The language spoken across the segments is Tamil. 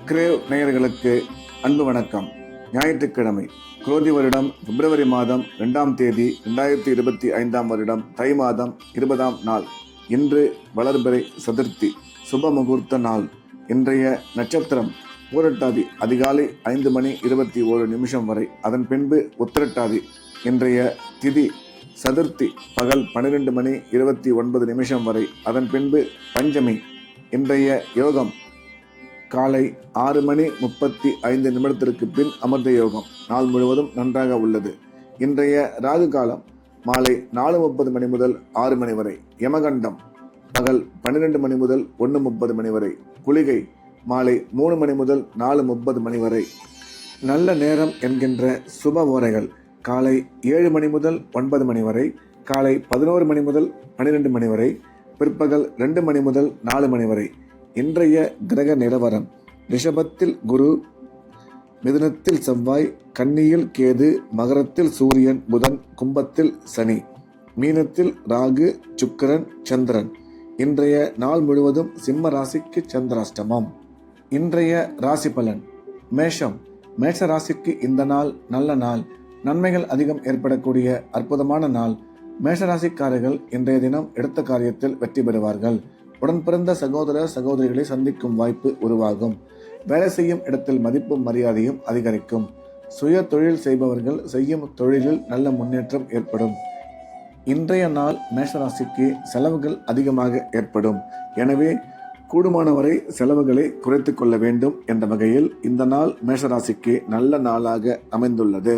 கிரேவ் நேயர்களுக்கு அன்பு வணக்கம். ஞாயிற்றுக்கிழமை, குரோதி வருடம் பிப்ரவரி மாதம் 2ஆம் தேதி 2025 வருடம் தை மாதம் 20ஆம் நாள். இன்று வளர்பிறை சதுர்த்தி, சுப முகூர்த்த நாள். இன்றைய நட்சத்திரம் பூரட்டாதி அதிகாலை 5:21 வரை, அதன் பின்பு உத்திரட்டாதி. இன்றைய திதி சதுர்த்தி பகல் 12:29 வரை, அதன் பின்பு பஞ்சமி. இன்றைய யோகம் காலை 6:35 பின் அமிர்த யோகம். நாள் முழுவதும் நன்றாக உள்ளது. இன்றைய ராகு காலம் மாலை 4:30 முதல் 6 மணி வரை. யமகண்டம் பகல் 12 மணி முதல் 1:30 வரை. குளிகை மாலை 3 மணி முதல் 4:30 வரை. நல்ல நேரம் என்கின்ற சுப ஓரைகள் காலை 7 மணி முதல் 9 மணி வரை, காலை 11 மணி முதல் 12 மணி வரை, பிற்பகல் 2 மணி முதல் 4 மணி வரை. இன்றைய கிரக நிலவரம்: ரிஷபத்தில் குரு, மிதுனத்தில் செவ்வாய், கன்னியில் கேது, மகரத்தில் சூரியன் புதன், கும்பத்தில் சனி, மீனத்தில் ராகு சுக்கிரன் சந்திரன். இன்றைய நாள் முழுவதும் சிம்ம ராசிக்கு சந்திராஷ்டமம். இன்றைய ராசி பலன்: மேஷம். மேஷ ராசிக்கு இந்த நாள் நல்ல நாள். நன்மைகள் அதிகம் ஏற்படக்கூடிய அற்புதமான நாள். மேஷராசிக்காரர்கள் இன்றைய தினம் எடுத்த காரியத்தில் வெற்றி பெறுவார்கள். உடன் பிறந்த சகோதர சகோதரிகளை சந்திக்கும் வாய்ப்பு உருவாகும். வேலை செய்யும் இடத்தில் மதிப்பும் மரியாதையும் அதிகரிக்கும். சுய தொழில் செய்பவர்கள் செய்யும் தொழிலில் நல்ல முன்னேற்றம் ஏற்படும். இன்றைய நாள் மேஷராசிக்கு செலவுகள் அதிகமாக ஏற்படும். எனவே கூடுமானவரை செலவுகளை குறைத்து கொள்ள வேண்டும் என்ற வகையில் இந்த நாள் மேஷராசிக்கு நல்ல நாளாக அமைந்துள்ளது.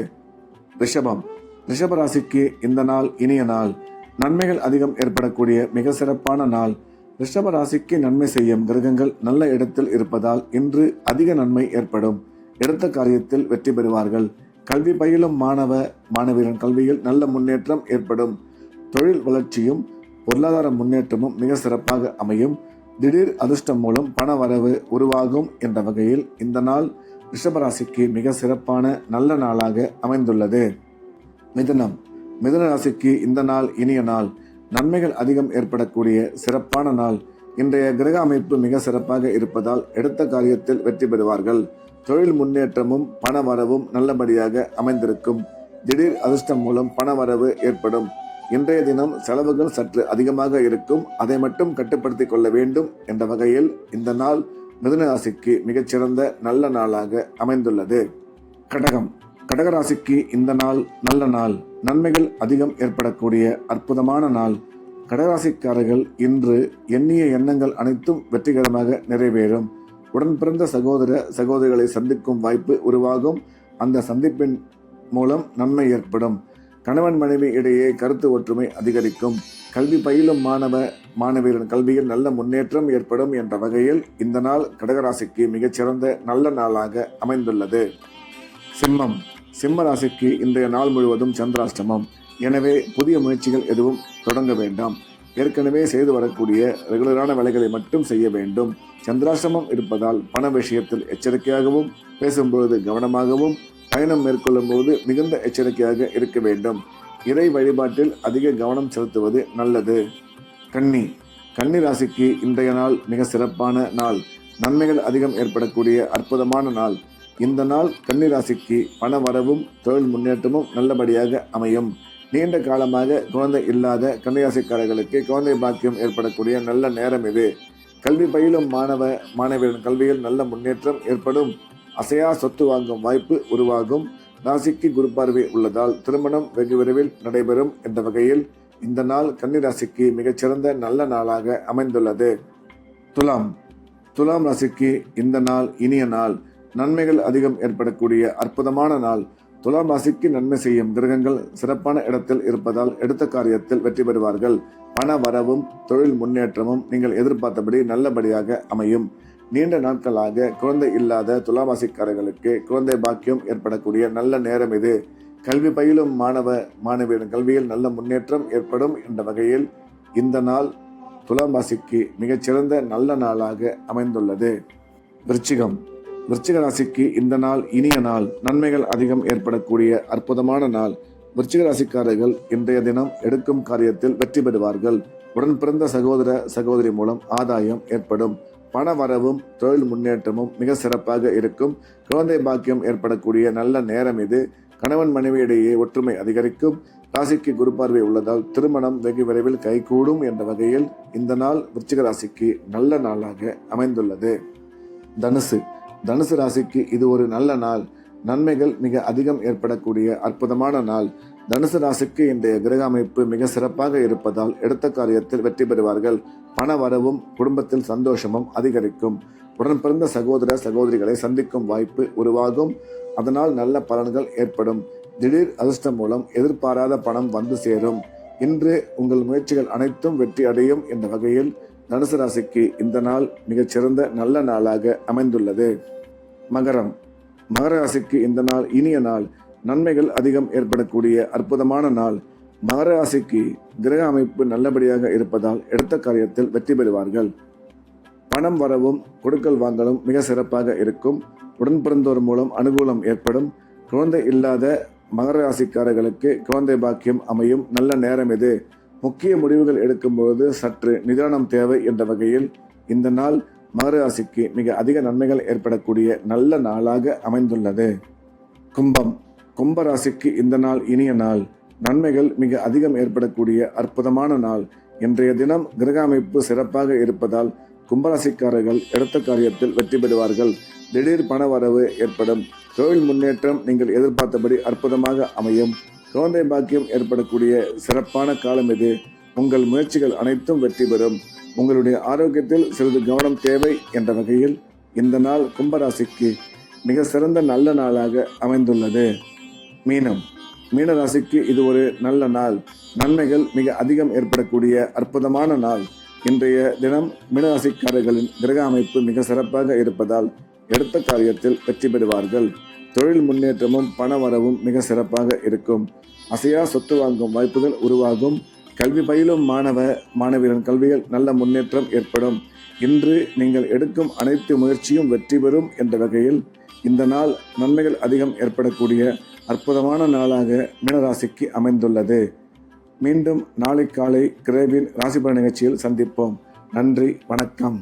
ரிஷபம். ரிஷபராசிக்கு இந்த நாள் இனிய நாள். நன்மைகள் அதிகம் ஏற்படக்கூடிய மிக சிறப்பான நாள். ரிஷப ராசிக்கு நன்மை செய்யும் கிரகங்கள் நல்ல இடத்தில் இருப்பதால் இன்று அதிக நன்மை ஏற்படும். எடுத்த காரியத்தில் வெற்றி பெறுவார்கள். கல்வி பயிலும் மாணவியரின் கல்வியில் நல்ல முன்னேற்றம் ஏற்படும். தொழில் வளர்ச்சியும் பொருளாதார முன்னேற்றமும் மிக சிறப்பாக அமையும். திடீர் அதிர்ஷ்டம் மூலம் பண வரவு உருவாகும் என்ற வகையில் இந்த நாள் ரிஷபராசிக்கு மிக சிறப்பான நல்ல நாளாக அமைந்துள்ளது. மிதுனம். மிதுன ராசிக்கு இந்த நாள் இனிய நாள். நன்மைகள் அதிகம் ஏற்படக்கூடிய சிறப்பான நாள். இன்றைய கிரக அமைப்பு மிக சிறப்பாக இருப்பதால் எடுத்த காரியத்தில் வெற்றி பெறுவார்கள். தொழில் முன்னேற்றமும் பண வரவும் நல்லபடியாக அமைந்திருக்கும். திடீர் அதிர்ஷ்டம் மூலம் பண வரவு ஏற்படும். இன்றைய தினம் செலவுகள் சற்று அதிகமாக இருக்கும். அதை மட்டும் கட்டுப்படுத்திக் கொள்ள வேண்டும் என்ற வகையில் இந்த நாள் மிதுன ராசிக்கு மிகச்சிறந்த நல்ல நாளாக அமைந்துள்ளது. கடகம். கடகராசிக்கு இந்த நாள் நல்ல நாள். நன்மைகள் அதிகம் ஏற்படக்கூடிய அற்புதமான நாள். கடகராசிக்காரர்கள் இன்று எண்ணிய எண்ணங்கள் அனைத்தும் வெற்றிகரமாக நிறைவேறும். உடன் பிறந்த சகோதர சகோதரிகளை சந்திக்கும் வாய்ப்பு உருவாகும். அந்த சந்திப்பின் மூலம் நன்மை ஏற்படும். கணவன் மனைவி இடையே கருத்து ஒற்றுமை அதிகரிக்கும். கல்வி பயிலும் மாணவியரின் கல்வியில் நல்ல முன்னேற்றம் ஏற்படும் என்ற வகையில் இந்த நாள் கடகராசிக்கு மிகச்சிறந்த நல்ல நாளாக அமைந்துள்ளது. சிம்மம். சிம்ம ராசிக்கு இன்றைய நாள் முழுவதும் சந்திராஷ்டமம். எனவே புதிய முயற்சிகள் எதுவும் தொடங்க வேண்டாம். ஏற்கனவே செய்து வரக்கூடிய ரெகுலரான வேலைகளை மட்டும் செய்ய வேண்டும். சந்திராஷ்டமம் இருப்பதால் பண விஷயத்தில் எச்சரிக்கையாகவும், பேசும்பொழுது கவனமாகவும், பயணம் மேற்கொள்ளும் போது மிகுந்த எச்சரிக்கையாக இருக்க வேண்டும். இறை வழிபாட்டில் அதிக கவனம் செலுத்துவது நல்லது. கன்னி. கன்னி ராசிக்கு இன்றைய நாள் மிக சிறப்பான நாள். நன்மைகள் அதிகம் ஏற்படக்கூடிய அற்புதமான நாள். இந்த நாள் கன்னி ராசிக்கு பண வரவும் தொழில் முன்னேற்றமும் நல்லபடியாக அமையும். நீண்ட காலமாக குழந்தை இல்லாத கன்னிராசிக்காரர்களுக்கு குழந்தை பாக்கியம் ஏற்படக்கூடிய நல்ல நேரம் இது. கல்வி பயிலும் மாணவியரின் கல்வியில் நல்ல முன்னேற்றம் ஏற்படும். அசையா சொத்து வாங்கும் வாய்ப்பு உருவாகும். ராசிக்கு குரு பார்வை உள்ளதால் திருமணம் வெகு விரைவில் நடைபெறும் என்ற வகையில் இந்த நாள் கன்னிராசிக்கு மிகச்சிறந்த நல்ல நாளாக அமைந்துள்ளது. துலாம். துலாம் ராசிக்கு இந்த நாள் இனிய நாள். நன்மைகள் அதிகம் ஏற்படக்கூடிய அற்புதமான நாள். துலாம் ராசிக்கு நன்மை செய்யும் கிரகங்கள் சிறப்பான இடத்தில் இருப்பதால் எடுத்த காரியத்தில் வெற்றி பெறுவார்கள். பண வரவும் தொழில் முன்னேற்றமும் நீங்கள் எதிர்பார்த்தபடி நல்லபடியாக அமையும். நீண்ட நாட்களாக குழந்தை இல்லாத துலாம் ராசிக்காரர்களுக்கு குழந்தை பாக்கியம் ஏற்படக்கூடிய நல்ல நேரம் இது. கல்வி பயிலும் மாணவியரின் கல்வியில் நல்ல முன்னேற்றம் ஏற்படும் என்ற வகையில் இந்த நாள் துலாம் ராசிக்கு மிகச்சிறந்த நல்ல நாளாக அமைந்துள்ளது. விருச்சிகம். விருச்சிக ராசிக்கு இந்த நாள் இனிய நாள். நன்மைகள் அதிகம் ஏற்படக்கூடிய அற்புதமான நாள். விருச்சிக ராசிக்காரர்கள் இன்றைய தினம் எடுக்கும் காரியத்தில் வெற்றி பெறுவார்கள். உடன் பிறந்த சகோதர சகோதரி மூலம் ஆதாயம் ஏற்படும். பண வரவும் தொழில் முன்னேற்றமும் மிக சிறப்பாக இருக்கும். குழந்தை பாக்கியம் ஏற்படக்கூடிய நல்ல நேரம் இது. கணவன் மனைவியிடையே ஒற்றுமை அதிகரிக்கும். ராசிக்கு குரு பார்வை உள்ளதால் திருமணம் வெகு விரைவில் கைகூடும் என்ற வகையில் இந்த நாள் விருச்சிக ராசிக்கு நல்ல நாளாக அமைந்துள்ளது. தனுசு ராசிக்கு இது ஒரு நல்ல நாள். நன்மைகள் மிக அதிகம் ஏற்படக்கூடிய அற்புதமான நாள். தனுசு ராசிக்கு இன்றைய கிரக அமைப்பு மிக சிறப்பாக இருப்பதால் எடுத்த காரியத்தில் வெற்றி பெறுவார்கள். பண வரவும் குடும்பத்தில் சந்தோஷமும் அதிகரிக்கும். உடன் பிறந்த சகோதர சகோதரிகளை சந்திக்கும் வாய்ப்பு உருவாகும். அதனால் நல்ல பலன்கள் ஏற்படும். திடீர் அதிர்ஷ்டம் மூலம் எதிர்பாராத பணம் வந்து சேரும். இன்று உங்கள் முயற்சிகள் அனைத்தும் வெற்றி அடையும் என்ற வகையில் தனுசு ராசிக்கு இந்த நாள் மிகச்சிறந்த நல்ல நாளாக அமைந்துள்ளது. மகர ராசிக்கு இந்த நாள் இனிய நாள். நன்மைகள் அதிகம் ஏற்படக்கூடிய அற்புதமான நாள். மகர ராசிக்கு கிரக அமைப்பு நல்லபடியாக இருப்பதால் எடுத்த காரியத்தில் வெற்றி பெறுவார்கள். பணம் வரவும் கொடுக்கல் வாங்கலும் மிக சிறப்பாக இருக்கும். உடன் பிறந்தோர் மூலம் அனுகூலம் ஏற்படும். குழந்தை இல்லாத மகர ராசிக்காரர்களுக்கு குழந்தை பாக்கியம் அமையும் நல்ல நேரம் இது. முக்கிய முடிவுகள் எடுக்கும்போது சற்று நிதானம் தேவை என்ற வகையில் இந்த நாள் மகர ராசிக்கு மிக அதிக நன்மைகள் ஏற்படக்கூடிய நல்ல நாளாக அமைந்துள்ளது. கும்ப ராசிக்கு இந்த நாள் இனிய நாள். நன்மைகள் மிக அதிகம் ஏற்படக்கூடிய அற்புதமான நாள். இன்றைய தினம் கிரக அமைப்பு சிறப்பாக இருப்பதால் கும்பராசிக்காரர்கள் எடுத்த காரியத்தில் வெற்றி பெறுவார்கள். திடீர் பண வரவு ஏற்படும். தொழில் முன்னேற்றம் நீங்கள் எதிர்பார்த்தபடி அற்புதமாக அமையும். குழந்தை பாக்கியம் ஏற்படக்கூடிய சிறப்பான காலம் இது. உங்கள் முயற்சிகள் அனைத்தும் வெற்றி பெறும். உங்களுடைய ஆரோக்கியத்தில் சிறிது கவனம் தேவை என்ற வகையில் இந்த நாள் கும்பராசிக்கு மிக சிறந்த நல்ல நாளாக அமைந்துள்ளது. மீன ராசிக்கு இது ஒரு நல்ல நாள். நன்மைகள் மிக அதிகம் ஏற்படக்கூடிய அற்புதமான நாள். இன்றைய தினம் மீனராசிக்காரர்களின் கிரக அமைப்பு மிக சிறப்பாக இருப்பதால் எடுத்த காரியத்தில் வெற்றி பெறுவார்கள். தொழில் முன்னேற்றமும் பண வரவும் மிக சிறப்பாக இருக்கும். அசையா சொத்து வாங்கும் வாய்ப்புகள் உருவாகும். கல்வி பயிலும் மாணவியரின் கல்வியில் நல்ல முன்னேற்றம் ஏற்படும். இன்று நீங்கள் எடுக்கும் அனைத்து முயற்சியும் வெற்றி பெறும் என்ற வகையில் இந்த நாள் நன்மைகள் அதிகம் ஏற்படக்கூடிய அற்புதமான நாளாக மீனராசிக்கு அமைந்துள்ளது. மீண்டும் நாளை காலை கிரேவின் ராசிபலன் நிகழ்ச்சியில் சந்திப்போம். நன்றி, வணக்கம்.